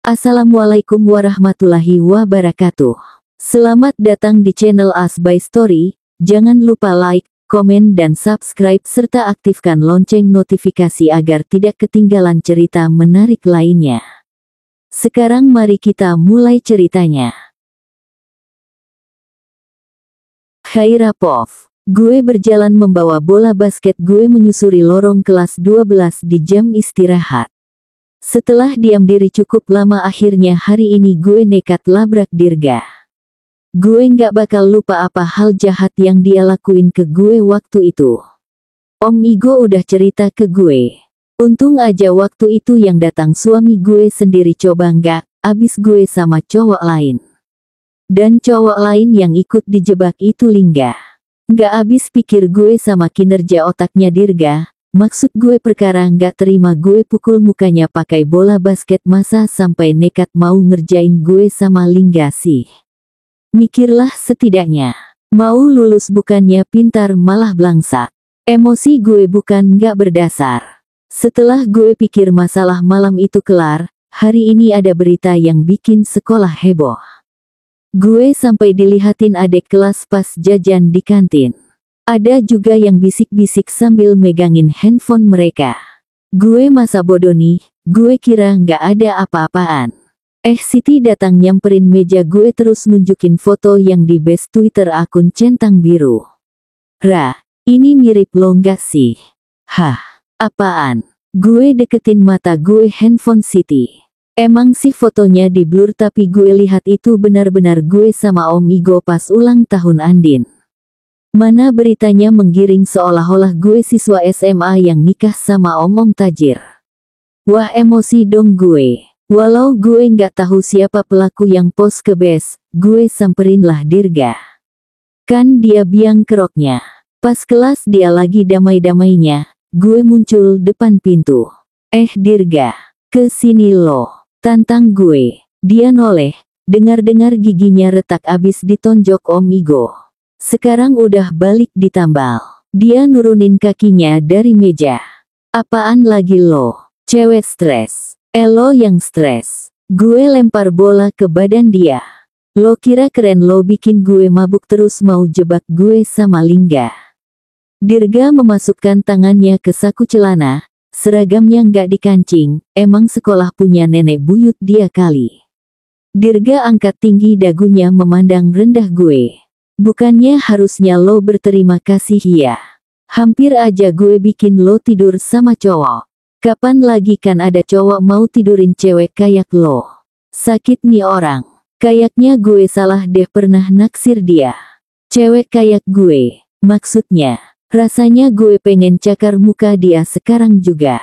Assalamualaikum warahmatullahi wabarakatuh. Selamat datang di channel As by Story. Jangan lupa like, komen dan subscribe serta aktifkan lonceng notifikasi agar tidak ketinggalan cerita menarik lainnya. Sekarang mari kita mulai ceritanya. Khairapov. Gue berjalan membawa bola basket gue menyusuri lorong kelas 12 di jam istirahat. Setelah diam diri cukup lama akhirnya hari ini gue nekat labrak Dirga. Gue nggak bakal lupa apa hal jahat yang dia lakuin ke gue waktu itu. Om Igo udah cerita ke gue. Untung aja waktu itu yang datang suami gue sendiri, coba nggak, abis gue sama cowok lain. Dan cowok lain yang ikut dijebak itu Lingga. Nggak abis pikir gue sama kinerja otaknya Dirga. Maksud gue perkara nggak terima gue pukul mukanya pakai bola basket, masa sampai nekat mau ngerjain gue sama Lingga sih. Mikirlah setidaknya. Mau lulus bukannya pintar malah blangsak. Emosi gue bukan nggak berdasar. Setelah gue pikir masalah malam itu kelar, hari ini ada berita yang bikin sekolah heboh. Gue sampai dilihatin adik kelas pas jajan di kantin. Ada juga yang bisik-bisik sambil megangin handphone mereka. Gue masa bodoh nih, gue kira nggak ada apa-apaan. Siti datang nyamperin meja gue terus nunjukin foto yang di best Twitter akun centang biru. Ra, ini mirip lo nggak sih? Hah, apaan? Gue deketin mata gue handphone Siti. Emang sih fotonya di blur, tapi gue lihat itu benar-benar gue sama Om Igo pas ulang tahun Andin. Mana beritanya menggiring seolah-olah gue siswa SMA yang nikah sama om-om tajir. Wah, emosi dong gue. Walau gue nggak tahu siapa pelaku yang post ke base, gue samperinlah Dirga. Kan dia biang keroknya. Pas kelas dia lagi damai-damainya, gue muncul depan pintu. Dirga, ke sini lo, tantang gue. Dia noleh, dengar-dengar giginya retak abis ditonjok Om Igo. Sekarang udah balik ditambal. Dia nurunin kakinya dari meja. Apaan lagi lo? Cewek stres. Lo yang stres. Gue lempar bola ke badan dia. Lo kira keren lo bikin gue mabuk terus mau jebak gue sama Lingga. Dirga memasukkan tangannya ke saku celana. Seragamnya nggak dikancing. Emang sekolah punya nenek buyut dia kali. Dirga angkat tinggi dagunya memandang rendah gue. Bukannya harusnya lo berterima kasih ya? Hampir aja gue bikin lo tidur sama cowok. Kapan lagi kan ada cowok mau tidurin cewek kayak lo? Sakit nih orang. Kayaknya gue salah deh pernah naksir dia. Cewek kayak gue. Maksudnya, rasanya gue pengen cakar muka dia sekarang juga.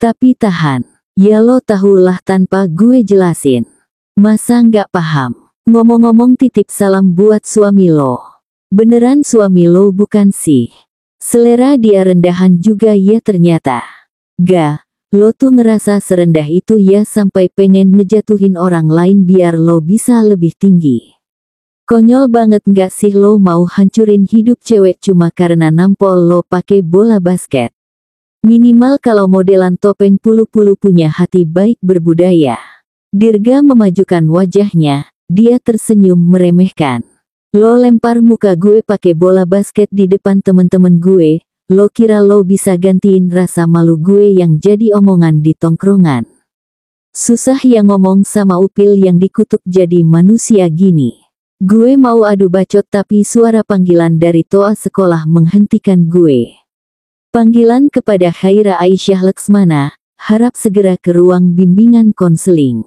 Tapi tahan. Ya lo tahulah tanpa gue jelasin. Masa nggak paham? Ngomong-ngomong, titip salam buat suami lo. Beneran suami lo bukan sih? Selera dia rendahan juga ya ternyata. Ga, lo tuh ngerasa serendah itu ya sampai pengen ngejatuhin orang lain biar lo bisa lebih tinggi. Konyol banget nggak sih lo mau hancurin hidup cewek cuma karena nampol lo pakai bola basket. Minimal kalau modelan topeng pulu-pulu punya hati baik berbudaya. Dirga memajukan wajahnya. Dia tersenyum meremehkan. Lo lempar muka gue pakai bola basket di depan temen-temen gue. Lo kira lo bisa gantiin rasa malu gue yang jadi omongan di tongkrongan? Susah ya ngomong sama upil yang dikutuk jadi manusia gini. Gue mau adu bacot tapi suara panggilan dari toa sekolah menghentikan gue. Panggilan kepada Khaira Aisyah Laksmana, harap segera ke ruang bimbingan konseling.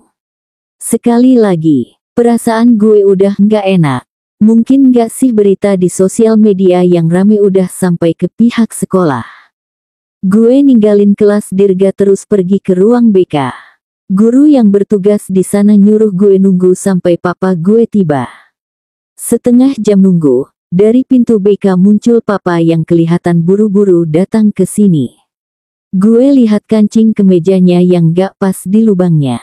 Sekali lagi. Perasaan gue udah nggak enak. Mungkin nggak sih berita di sosial media yang rame udah sampai ke pihak sekolah. Gue ninggalin kelas Dirga terus pergi ke ruang BK. Guru yang bertugas di sana nyuruh gue nunggu sampai papa gue tiba. Setengah jam nunggu, dari pintu BK muncul papa yang kelihatan buru-buru datang ke sini. Gue lihat kancing kemejanya yang nggak pas di lubangnya.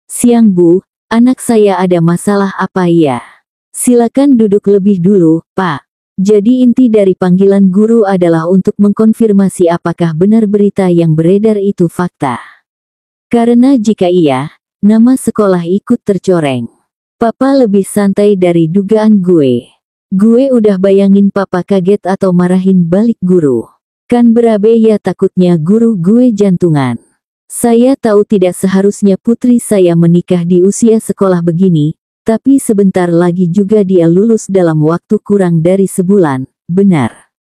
Siang Bu. Anak saya ada masalah apa ya? Silakan duduk lebih dulu, Pak. Jadi inti dari panggilan guru adalah untuk mengkonfirmasi apakah benar berita yang beredar itu fakta. Karena jika iya, nama sekolah ikut tercoreng. Papa lebih santai dari dugaan gue. Gue udah bayangin papa kaget atau marahin balik guru. Kan berabe ya, takutnya guru gue jantungan. Saya tahu tidak seharusnya putri saya menikah di usia sekolah begini, tapi sebentar lagi juga dia lulus dalam waktu kurang dari sebulan, benar.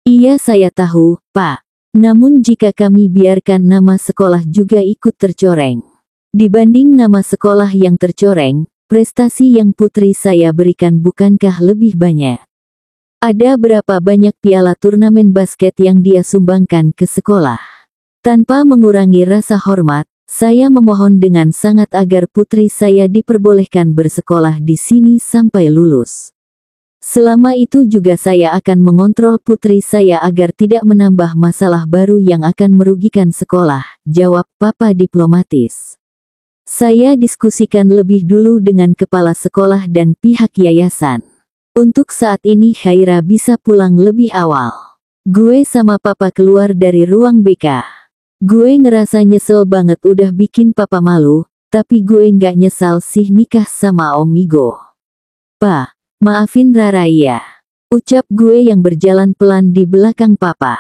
Iya saya tahu, Pak. Namun jika kami biarkan nama sekolah juga ikut tercoreng. Dibanding nama sekolah yang tercoreng, prestasi yang putri saya berikan bukankah lebih banyak? Ada berapa banyak piala turnamen basket yang dia sumbangkan ke sekolah? Tanpa mengurangi rasa hormat, saya memohon dengan sangat agar putri saya diperbolehkan bersekolah di sini sampai lulus. Selama itu juga saya akan mengontrol putri saya agar tidak menambah masalah baru yang akan merugikan sekolah, jawab Papa diplomatis. Saya diskusikan lebih dulu dengan kepala sekolah dan pihak yayasan. Untuk saat ini Khaira bisa pulang lebih awal. Gue sama Papa keluar dari ruang BK. Gue ngerasa nyesel banget udah bikin Papa malu, tapi gue nggak nyesal sih nikah sama Om Igo. Pa, maafin Rara ya. Ucap gue yang berjalan pelan di belakang Papa.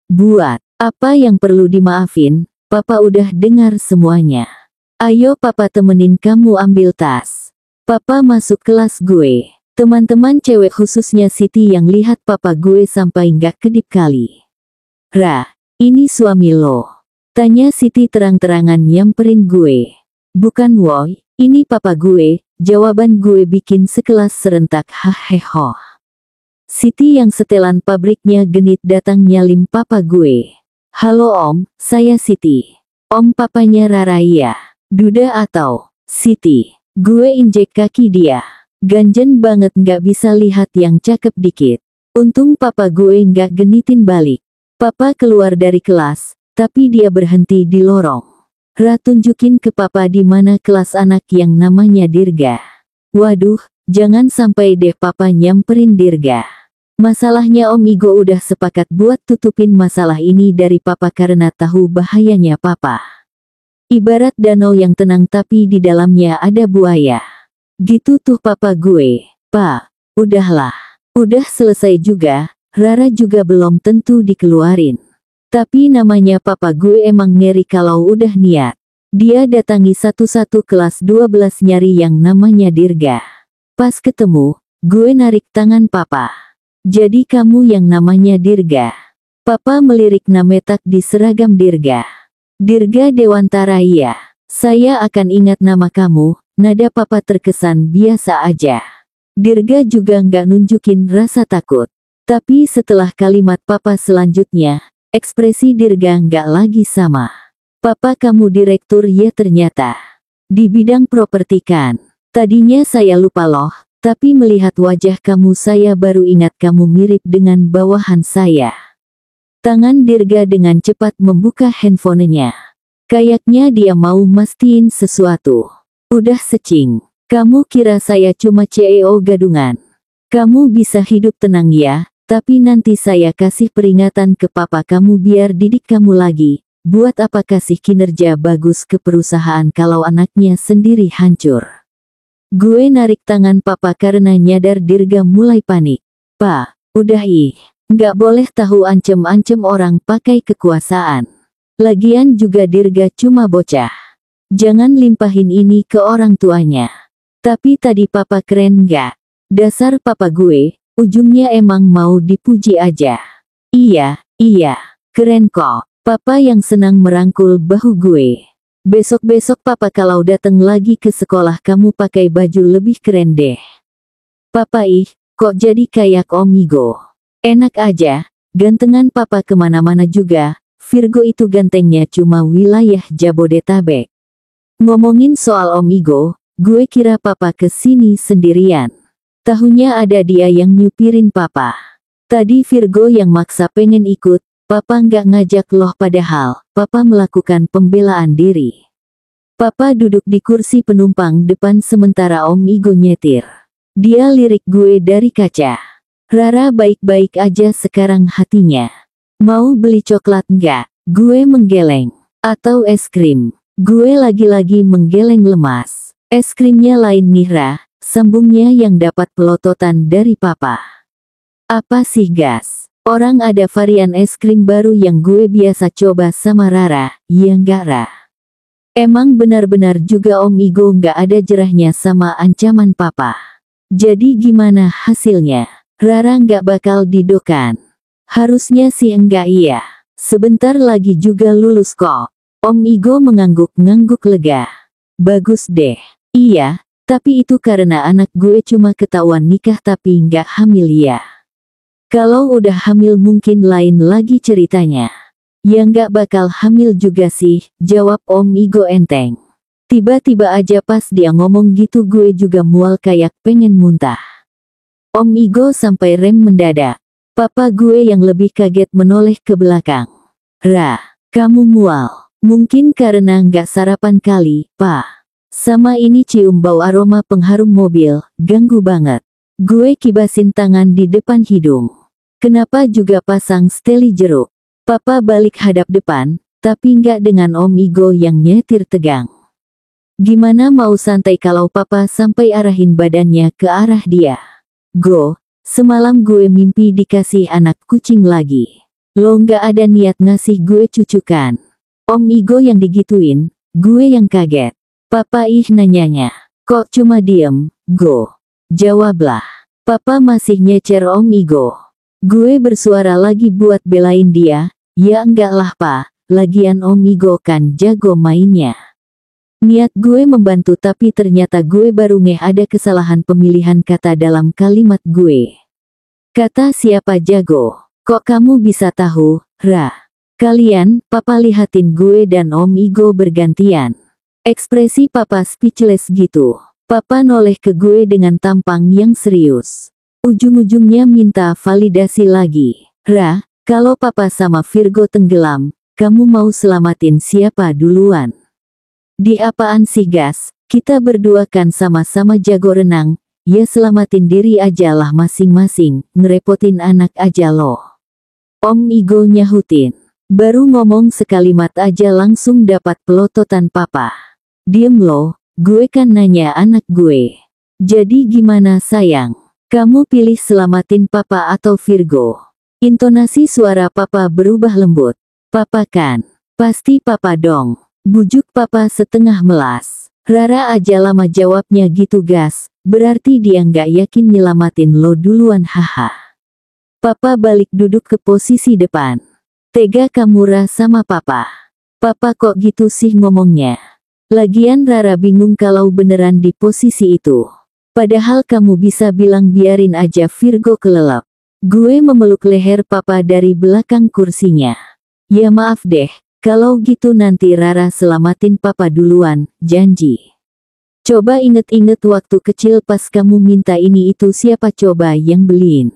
Buat apa yang perlu dimaafin, Papa udah dengar semuanya. Ayo Papa temenin kamu ambil tas. Papa masuk kelas gue. Teman-teman cewek khususnya Siti yang lihat Papa gue sampai nggak kedip kali. Ra, ini suami lo. Tanya Siti terang-terangan nyamperin gue. Bukan woi, ini Papa gue. Jawaban gue bikin sekelas serentak haheho. Siti yang setelan pabriknya genit datang nyalin Papa gue. Halo Om, saya Siti. Om papanya Rara ya. Duda atau Siti. Gue injek kaki dia. Ganjen banget nggak bisa lihat yang cakep dikit. Untung Papa gue nggak genitin balik. Papa keluar dari kelas, tapi dia berhenti di lorong. Ra tunjukin ke Papa di mana kelas anak yang namanya Dirga. Waduh, jangan sampai deh Papa nyamperin Dirga. Masalahnya Om Igo udah sepakat buat tutupin masalah ini dari Papa karena tahu bahayanya Papa. Ibarat danau yang tenang tapi di dalamnya ada buaya. Gitu tuh Papa gue. Pa, udahlah. Udah selesai juga, Rara juga belum tentu dikeluarin. Tapi namanya Papa gue emang ngeri kalau udah niat. Dia datangi satu-satu kelas 12 nyari yang namanya Dirga. Pas ketemu, gue narik tangan Papa. Jadi kamu yang namanya Dirga. Papa melirik nametak di seragam Dirga. Dirga Dewantara iya. Saya akan ingat nama kamu. Nada Papa terkesan biasa aja. Dirga juga nggak nunjukin rasa takut. Tapi setelah kalimat Papa selanjutnya, ekspresi Dirga nggak lagi sama. Papa kamu direktur ya ternyata. Di bidang properti kan. Tadinya saya lupa loh, tapi melihat wajah kamu saya baru ingat kamu mirip dengan bawahan saya. Tangan Dirga dengan cepat membuka handphonenya. Kayaknya dia mau mastiin sesuatu. Udah secing. Kamu kira saya cuma CEO gadungan. Kamu bisa hidup tenang ya, tapi nanti saya kasih peringatan ke Papa kamu biar didik kamu lagi. Buat apa kasih kinerja bagus ke perusahaan kalau anaknya sendiri hancur. Gue narik tangan Papa karena nyadar Dirga mulai panik. Pa, udah nggak boleh tahu ancem-ancem orang pakai kekuasaan. Lagian juga Dirga cuma bocah. Jangan limpahin ini ke orang tuanya. Tapi tadi Papa keren nggak? Dasar Papa gue, ujungnya emang mau dipuji aja. Iya, keren kok. Papa yang senang merangkul bahu gue. Besok-besok Papa kalau datang lagi ke sekolah kamu pakai baju lebih keren deh. Papa kok jadi kayak Om Igo. Enak aja, gantengan Papa kemana-mana juga, Virgo itu gantengnya cuma wilayah Jabodetabek. Ngomongin soal Om Igo, gue kira Papa kesini sendirian. Tahunya ada dia yang nyupirin Papa. Tadi Virgo yang maksa pengen ikut, Papa nggak ngajak loh padahal, Papa melakukan pembelaan diri. Papa duduk di kursi penumpang depan sementara Om Igo nyetir. Dia lirik gue dari kaca. Rara baik-baik aja sekarang hatinya. Mau beli coklat nggak? Gue menggeleng. Atau es krim? Gue lagi-lagi menggeleng lemas. Es krimnya lain nih Ra, sambungnya yang dapat pelototan dari papa. Apa sih gas? Orang ada varian es krim baru yang gue biasa coba sama Rara, ya nggak Ra? Emang benar-benar juga Om Igo nggak ada jerahnya sama ancaman papa. Jadi gimana hasilnya? Rara nggak bakal didokan. Harusnya sih enggak iya. Sebentar lagi juga lulus kok. Om Igo mengangguk-ngangguk lega. Bagus deh. Iya, tapi itu karena anak gue cuma ketahuan nikah tapi nggak hamil ya. Kalau udah hamil mungkin lain lagi ceritanya. Ya nggak bakal hamil juga sih, jawab Om Igo enteng. Tiba-tiba aja pas dia ngomong gitu gue juga mual kayak pengen muntah. Om Igo sampai rem mendadak. Papa gue yang lebih kaget menoleh ke belakang. Ra, kamu mual. Mungkin karena nggak sarapan kali, Pak. Sama ini cium bau aroma pengharum mobil, ganggu banget. Gue kibasin tangan di depan hidung. Kenapa juga pasang steli jeruk? Papa balik hadap depan, tapi nggak dengan Om Igo yang nyetir tegang. Gimana mau santai kalau papa sampai arahin badannya ke arah dia? Go, semalam gue mimpi dikasih anak kucing lagi. Lo nggak ada niat ngasih gue cucukan. Om Igo yang digituin, gue yang kaget. Papa nanyanya, kok cuma diem, Go? Jawablah. Papa masih nyecer Om Igo. Gue bersuara lagi buat belain dia, ya enggak lah pa, lagian Om Igo kan jago mainnya. Niat gue membantu tapi ternyata gue baru ada kesalahan pemilihan kata dalam kalimat gue. Kata siapa jago? Kok kamu bisa tahu, Ra? Kalian, papa lihatin gue dan Om Igo bergantian. Ekspresi papa speechless gitu. Papa noleh ke gue dengan tampang yang serius. Ujung-ujungnya minta validasi lagi. Ra, kalau papa sama Virgo tenggelam, kamu mau selamatin siapa duluan? Di apaan sih gas, kita berdua kan sama-sama jago renang, ya selamatin diri aja lah masing-masing, ngerepotin anak aja loh. Om Igo nyahutin. Baru ngomong sekalimat aja langsung dapat pelototan papa. Diem loh, gue kan nanya anak gue. Jadi gimana sayang? Kamu pilih selamatin papa atau Virgo? Intonasi suara papa berubah lembut. Papa kan? Pasti papa dong. Bujuk papa setengah melas. Rara aja lama jawabnya gitu gas, berarti dia nggak yakin nyelamatin lo duluan haha. Papa balik duduk ke posisi depan. Tega kamu Ra sama papa. Papa kok gitu sih ngomongnya. Lagian Rara bingung kalau beneran di posisi itu. Padahal kamu bisa bilang biarin aja Virgo kelelep. Gue memeluk leher papa dari belakang kursinya. Ya maaf deh. Kalau gitu nanti Rara selamatin papa duluan, janji. Coba inget-inget waktu kecil pas kamu minta ini itu siapa coba yang beliin?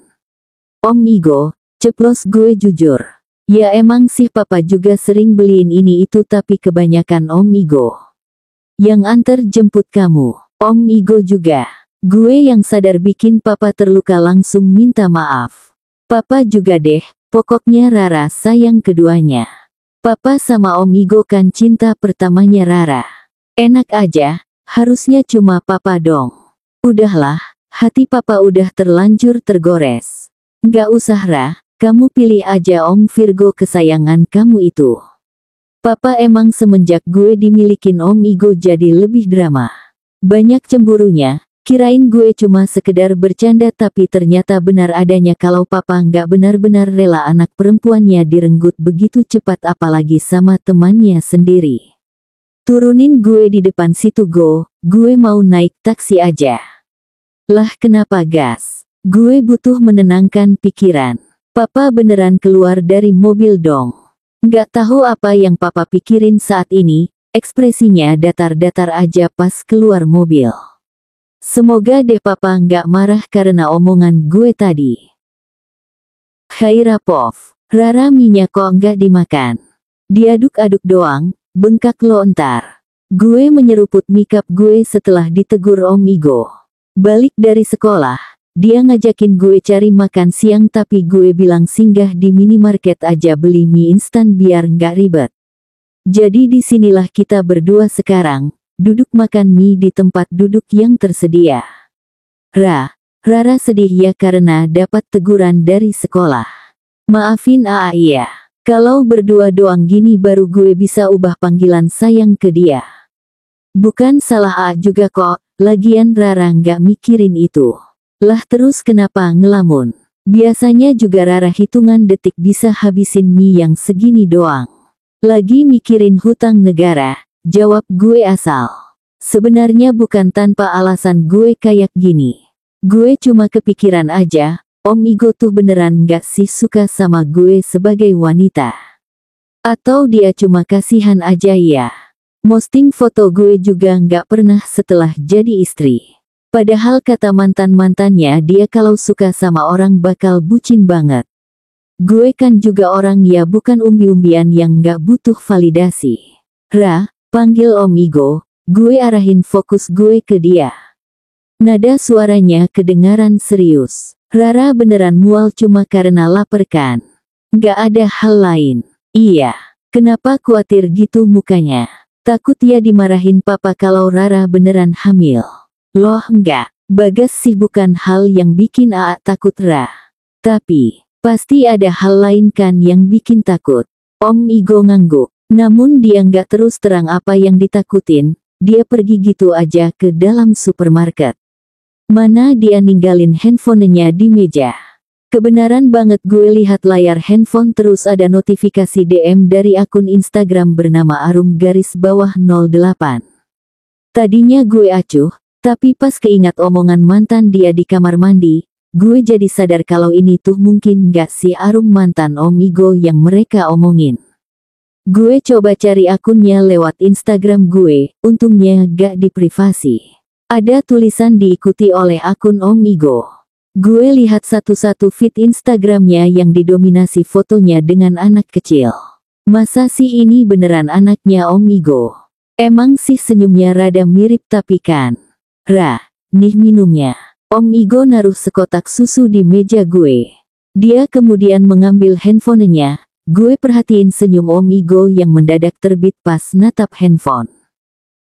Om Igo, ceplos gue jujur. Ya emang sih papa juga sering beliin ini itu tapi kebanyakan Om Igo yang antar jemput kamu. Om Igo juga. Gue yang sadar bikin papa terluka langsung minta maaf. Papa juga deh, pokoknya Rara sayang keduanya. Papa sama Om Igo kan cinta pertamanya Rara. Enak aja, harusnya cuma papa dong. Udahlah, hati papa udah terlanjur tergores. Nggak usah Ra, kamu pilih aja Om Virgo kesayangan kamu itu. Papa emang semenjak gue dimilikin Om Igo jadi lebih drama. Banyak cemburunya, kirain gue cuma sekedar bercanda tapi ternyata benar adanya kalau papa nggak benar-benar rela anak perempuannya direnggut begitu cepat apalagi sama temannya sendiri. Turunin gue di depan situ Go, gue mau naik taksi aja. Lah kenapa gas? Gue butuh menenangkan pikiran. Papa beneran keluar dari mobil dong. Nggak tahu apa yang papa pikirin saat ini, ekspresinya datar-datar aja pas keluar mobil. Semoga deh papa nggak marah karena omongan gue tadi. Khairapov, Rara minyak kok nggak dimakan. Diaduk-aduk doang, bengkak lo entar. Gue menyeruput mikap gue setelah ditegur Om Igo. Balik dari sekolah, dia ngajakin gue cari makan siang tapi gue bilang singgah di minimarket aja beli mie instan biar nggak ribet. Jadi disinilah kita berdua sekarang, duduk makan mie di tempat duduk yang tersedia. Rara sedih ya karena dapat teguran dari sekolah. Maafin Aa ya. Kalau berdua doang gini baru gue bisa ubah panggilan sayang ke dia. Bukan salah Aa juga kok, lagian Rara nggak mikirin itu. Lah terus kenapa ngelamun? Biasanya juga Rara hitungan detik bisa habisin mie yang segini doang. Lagi mikirin hutang negara, jawab gue asal. Sebenarnya bukan tanpa alasan gue kayak gini. Gue cuma kepikiran aja, Om Igo tuh beneran gak sih suka sama gue sebagai wanita? Atau dia cuma kasihan aja ya? Posting foto gue juga gak pernah setelah jadi istri. Padahal kata mantan-mantannya dia kalau suka sama orang bakal bucin banget. Gue kan juga orang ya bukan umbi-umbian yang gak butuh validasi. Panggil Om Igo, gue arahin fokus gue ke dia. Nada suaranya kedengaran serius. Rara beneran mual cuma karena lapar kan? Gak ada hal lain. Iya. Kenapa khawatir gitu mukanya? Takut ya dimarahin papa kalau Rara beneran hamil. Loh enggak. Bagas sih bukan hal yang bikin Aa takut Tapi, pasti ada hal lain kan yang bikin takut. Om Igo ngangguk. Namun dia nggak terus terang apa yang ditakutin. Dia pergi gitu aja ke dalam supermarket. Mana dia ninggalin handphonenya di meja. Kebenaran banget gue lihat layar handphone terus ada notifikasi DM dari akun Instagram bernama @arum_08. Tadinya gue acuh, tapi pas keingat omongan mantan dia di kamar mandi, gue jadi sadar kalau ini tuh mungkin gak si Arum mantan Om Igo yang mereka omongin. Gue coba cari akunnya lewat Instagram gue, untungnya gak di privasi. Ada tulisan diikuti oleh akun Om Igo. Gue lihat satu-satu feed Instagramnya yang didominasi fotonya dengan anak kecil. Masa sih ini beneran anaknya Om Igo? Emang sih senyumnya rada mirip tapi kan. Nih minumnya. Om Igo naruh sekotak susu di meja gue. Dia kemudian mengambil handphonenya. Gue perhatiin senyum Om Igo yang mendadak terbit pas natap handphone.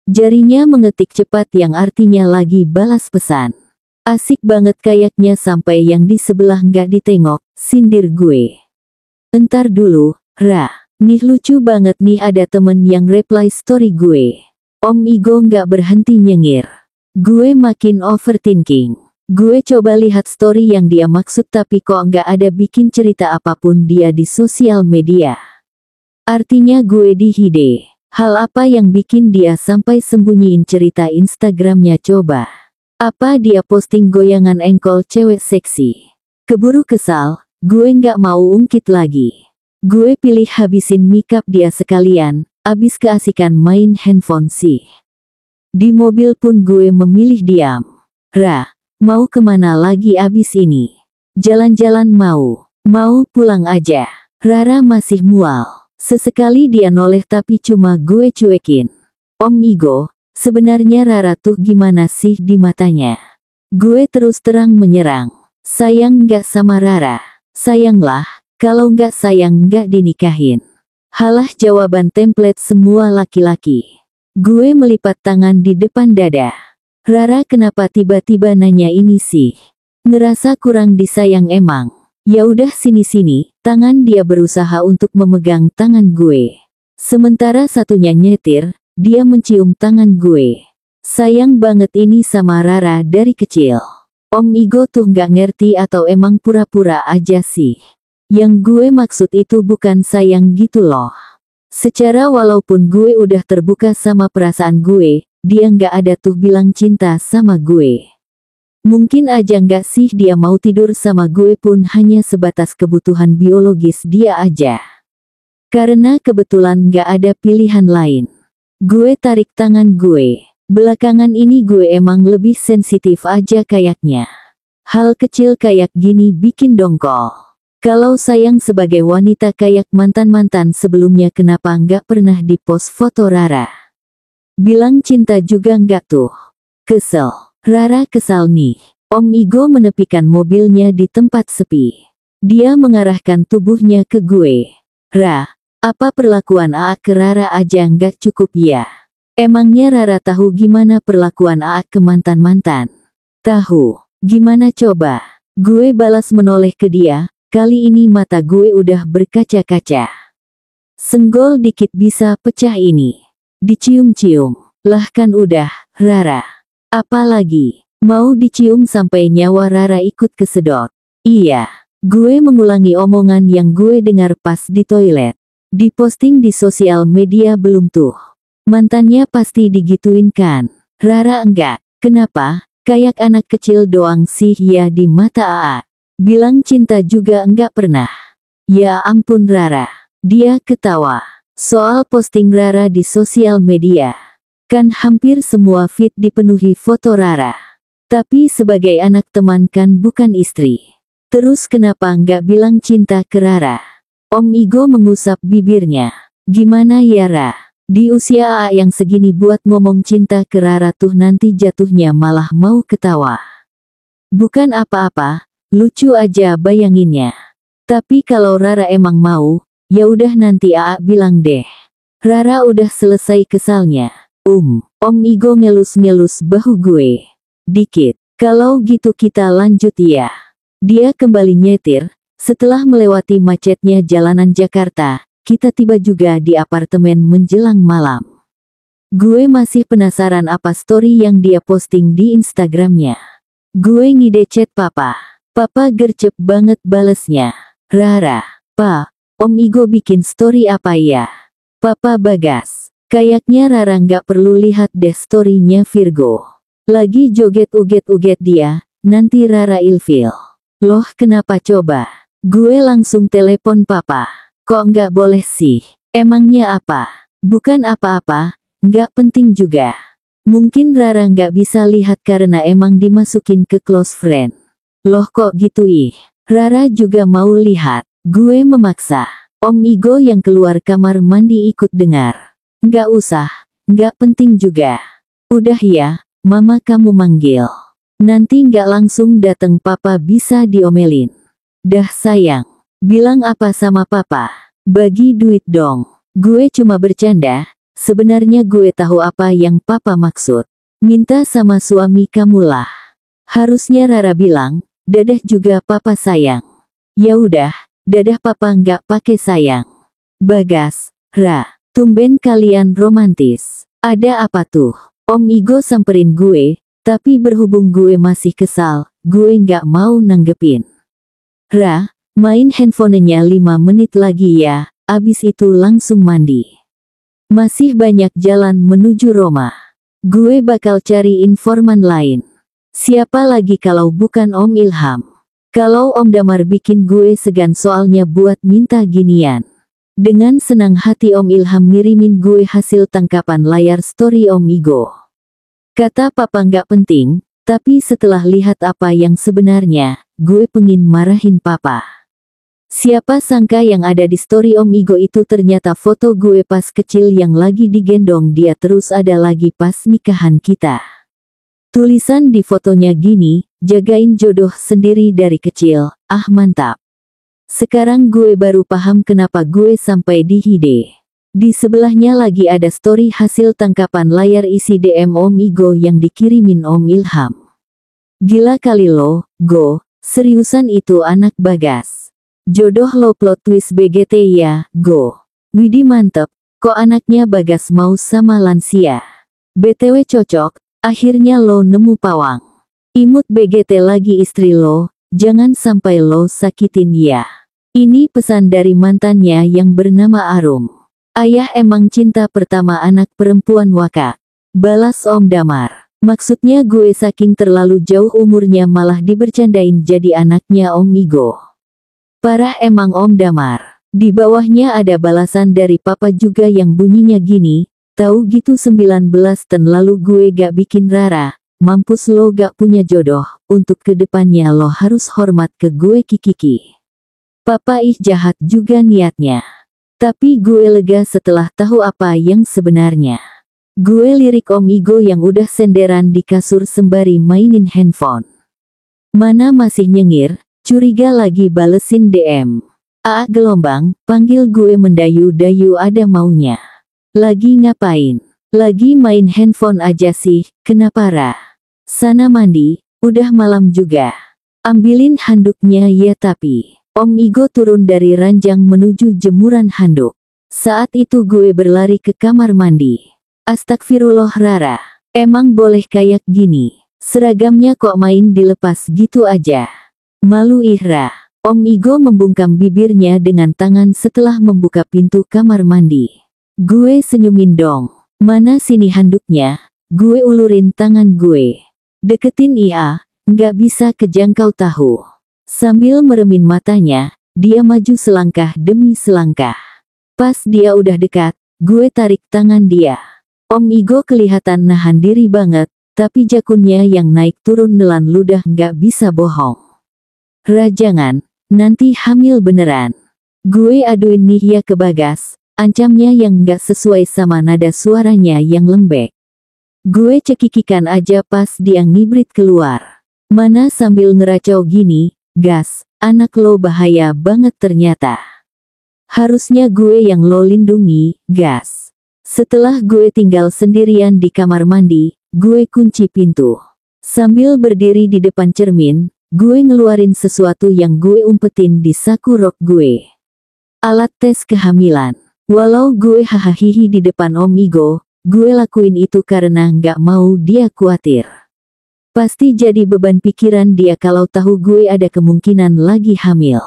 Jarinya mengetik cepat yang artinya lagi balas pesan. Asik banget kayaknya sampai yang di sebelah nggak ditengok, sindir gue. Entar dulu, nih lucu banget nih ada temen yang reply story gue. Om Igo nggak berhenti nyengir. Gue makin overthinking. Gue coba lihat story yang dia maksud tapi kok nggak ada bikin cerita apapun dia di sosial media. Artinya gue dihide. Hal apa yang bikin dia sampai sembunyiin cerita Instagramnya coba? Apa dia posting goyangan engkol cewek seksi? Keburu kesal, gue nggak mau ungkit lagi. Gue pilih habisin makeup dia sekalian, abis keasikan main handphone sih. Di mobil pun gue memilih diam. Mau kemana lagi abis ini? Jalan-jalan mau pulang aja. Rara masih mual. Sesekali dia noleh tapi cuma gue cuekin. Om Igo, sebenarnya Rara tuh gimana sih di matanya? Gue terus terang menyerang. Sayang nggak sama Rara? Sayanglah, kalau nggak sayang nggak dinikahin. Halah jawaban template semua laki-laki. Gue melipat tangan di depan dada. Rara kenapa tiba-tiba nanya ini sih? Ngerasa kurang disayang emang? Ya udah sini-sini, tangan dia berusaha untuk memegang tangan gue. Sementara satunya nyetir, dia mencium tangan gue. Sayang banget ini sama Rara dari kecil. Om Igo tuh nggak ngerti atau emang pura-pura aja sih? Yang gue maksud itu bukan sayang gitu loh. Secara walaupun gue udah terbuka sama perasaan gue, dia nggak ada tuh bilang cinta sama gue. Mungkin aja nggak sih dia mau tidur sama gue pun hanya sebatas kebutuhan biologis dia aja. Karena kebetulan nggak ada pilihan lain. Gue tarik tangan gue. Belakangan ini gue emang lebih sensitif aja kayaknya. Hal kecil kayak gini bikin dongkol. Kalau sayang sebagai wanita kayak mantan-mantan sebelumnya kenapa nggak pernah di-post foto Rara? Bilang cinta juga nggak tuh? Kesel. Rara kesal nih. Om Igo menepikan mobilnya di tempat sepi. Dia mengarahkan tubuhnya ke gue. Apa perlakuan Aak ke Rara aja nggak cukup ya? Emangnya Rara tahu gimana perlakuan Aak ke mantan-mantan? Tahu. Gimana coba? Gue balas menoleh ke dia, kali ini mata gue udah berkaca-kaca. Senggol dikit bisa pecah ini. Dicium-cium. Lah kan udah, Rara. Apalagi, mau dicium sampai nyawa Rara ikut kesedot. Iya. Gue mengulangi omongan yang gue dengar pas di toilet. Diposting di sosial media belum tuh. Mantannya pasti digituin kan? Rara enggak. Kenapa? Kayak anak kecil doang sih ya di mata Aa. Bilang cinta juga enggak pernah. Ya ampun Rara. Dia ketawa. Soal posting Rara di sosial media. Kan hampir semua feed dipenuhi foto Rara. Tapi sebagai anak teman kan bukan istri. Terus kenapa enggak bilang cinta ke Rara? Om Igo mengusap bibirnya. Gimana ya Ra? Di usia Aa yang segini buat ngomong cinta ke Rara tuh nanti jatuhnya malah mau ketawa. Bukan apa-apa, lucu aja bayanginnya. Tapi kalau Rara emang mau, ya udah nanti Aa bilang deh. Rara udah selesai kesalnya. Om Igo ngelus-ngelus bahu gue. Dikit. Kalau gitu kita lanjut ya. Dia kembali nyetir, setelah melewati macetnya jalanan Jakarta, kita tiba juga di apartemen menjelang malam. Gue masih penasaran apa story yang dia posting di Instagramnya. Gue ngide chat papa. Papa gercep banget balesnya. Rara, Pa, Om Igo bikin story apa ya? Papa Bagas. Kayaknya Rara nggak perlu lihat deh storynya Virgo. Lagi joget uget-uget dia, nanti Rara ilfil. Loh kenapa coba? Gue langsung telepon papa. Kok nggak boleh sih? Emangnya apa? Bukan apa-apa, nggak penting juga. Mungkin Rara nggak bisa lihat karena emang dimasukin ke close friend. Loh kok gitu ih? Rara juga mau lihat. Gue memaksa. Om Igo yang keluar kamar mandi ikut dengar. Nggak usah, nggak penting juga. Udah ya, mama kamu manggil. Nanti nggak langsung dateng papa bisa diomelin. Dah sayang. Bilang apa sama papa? Bagi duit dong. Gue cuma bercanda, sebenarnya gue tahu apa yang papa maksud. Minta sama suami kamu lah. Harusnya Rara bilang, dadah juga papa sayang. Ya udah, dadah papa nggak pakai sayang. Bagas, Ra, tumben kalian romantis. Ada apa tuh? Om Igo samperin gue. Tapi berhubung gue masih kesal, gue nggak mau nanggepin. Ra, main handphonenya 5 menit lagi ya, abis itu langsung mandi. Masih banyak jalan menuju Roma. Gue bakal cari informan lain. Siapa lagi kalau bukan Om Ilham? Kalau Om Damar bikin gue segan soalnya buat minta ginian. Dengan senang hati Om Ilham ngirimin gue hasil tangkapan layar story Om Igo. Kata papa nggak penting, tapi setelah lihat apa yang sebenarnya, gue pengin marahin papa. Siapa sangka yang ada di story Om Igo itu ternyata foto gue pas kecil yang lagi digendong dia terus ada lagi pas nikahan kita. Tulisan di fotonya gini, jagain jodoh sendiri dari kecil, ah mantap. Sekarang gue baru paham kenapa gue sampai dihide. Di sebelahnya lagi ada story hasil tangkapan layar isi DM Om Igo yang dikirimin Om Ilham. Gila kali lo, Go, seriusan itu anak Bagas. Jodoh lo plot twist BGT ya, Go. Widih mantep, kok anaknya Bagas mau sama lansia. BTW cocok, akhirnya lo nemu pawang. Imut BGT lagi istri lo, jangan sampai lo sakitin ya. Ini pesan dari mantannya yang bernama Arum. Ayah emang cinta pertama anak perempuan Waka. Balas Om Damar. Maksudnya gue saking terlalu jauh umurnya malah dibercandain jadi anaknya Om Igo. Parah emang Om Damar. Di bawahnya ada balasan dari papa juga yang bunyinya gini. Tahu gitu 19 tahun lalu gue gak bikin Rara. Mampus lo gak punya jodoh. Untuk kedepannya lo harus hormat ke gue kikiki. Papa ih jahat juga niatnya. Tapi gue lega setelah tahu apa yang sebenarnya. Gue lirik Om Igo yang udah senderan di kasur sembari mainin handphone. Mana masih nyengir, curiga lagi balesin DM. Gelombang, panggil gue mendayu-dayu ada maunya. Lagi ngapain? Lagi main handphone aja sih, kenapa Ra? Sana mandi, udah malam juga. Ambilin handuknya ya tapi. Om Igo turun dari ranjang menuju jemuran handuk. Saat itu gue berlari ke kamar mandi. Astagfirullah Rara, emang boleh kayak gini? Seragamnya kok main dilepas gitu aja. Malu Ihra. Om Igo membungkam bibirnya dengan tangan setelah membuka pintu kamar mandi. Gue senyumin dong. Mana sini handuknya? Gue ulurin tangan gue. Deketin Ia, nggak bisa kejangkau tahu. Sambil meremin matanya, dia maju selangkah demi selangkah. Pas dia udah dekat, gue tarik tangan dia. Om Igo kelihatan nahan diri banget, tapi jakunnya yang naik turun nelan ludah nggak bisa bohong. Jangan, nanti hamil beneran. Gue aduin nih ya ke Bagas, ancamnya yang nggak sesuai sama nada suaranya yang lembek. Gue cekikikan aja pas dia ngibrit keluar. Mana sambil ngeracau gini, gas, anak lo bahaya banget ternyata. Harusnya gue yang lo lindungi, gas. Setelah gue tinggal sendirian di kamar mandi, gue kunci pintu. Sambil berdiri di depan cermin, gue ngeluarin sesuatu yang gue umpetin di saku rok gue. Alat tes kehamilan. Walau gue hahaha di depan Om Igo, gue lakuin itu karena nggak mau dia khawatir. Pasti jadi beban pikiran dia kalau tahu gue ada kemungkinan lagi hamil.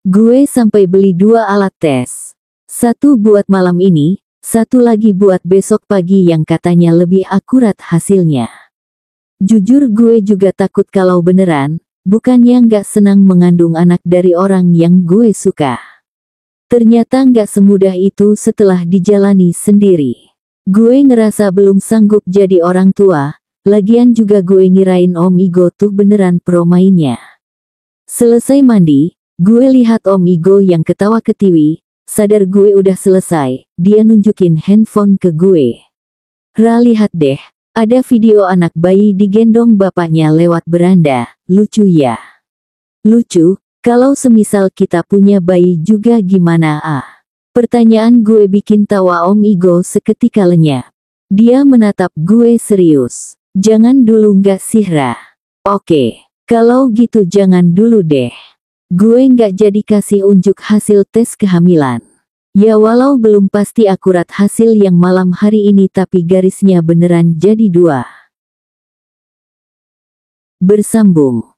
Gue sampai beli 2 alat tes. Satu buat malam ini, satu lagi buat besok pagi yang katanya lebih akurat hasilnya. Jujur gue juga takut kalau beneran, bukannya nggak senang mengandung anak dari orang yang gue suka. Ternyata nggak semudah itu setelah dijalani sendiri. Gue ngerasa belum sanggup jadi orang tua, lagian juga gue ngirain Om Igo tuh beneran pro mainnya. Selesai mandi, gue lihat Om Igo yang ketawa ketiwi, sadar gue udah selesai, dia nunjukin handphone ke gue. Ra lihat deh. Ada video anak bayi digendong bapaknya lewat beranda, lucu ya? Lucu, kalau semisal kita punya bayi juga gimana Pertanyaan gue bikin tawa Om Igo seketika lenyap. Dia menatap gue serius. Jangan dulu nggak sih Ra? Oke, kalau gitu jangan dulu deh. Gue nggak jadi kasih unjuk hasil tes kehamilan. Ya walau belum pasti akurat hasil yang malam hari ini tapi garisnya beneran jadi 2. Bersambung.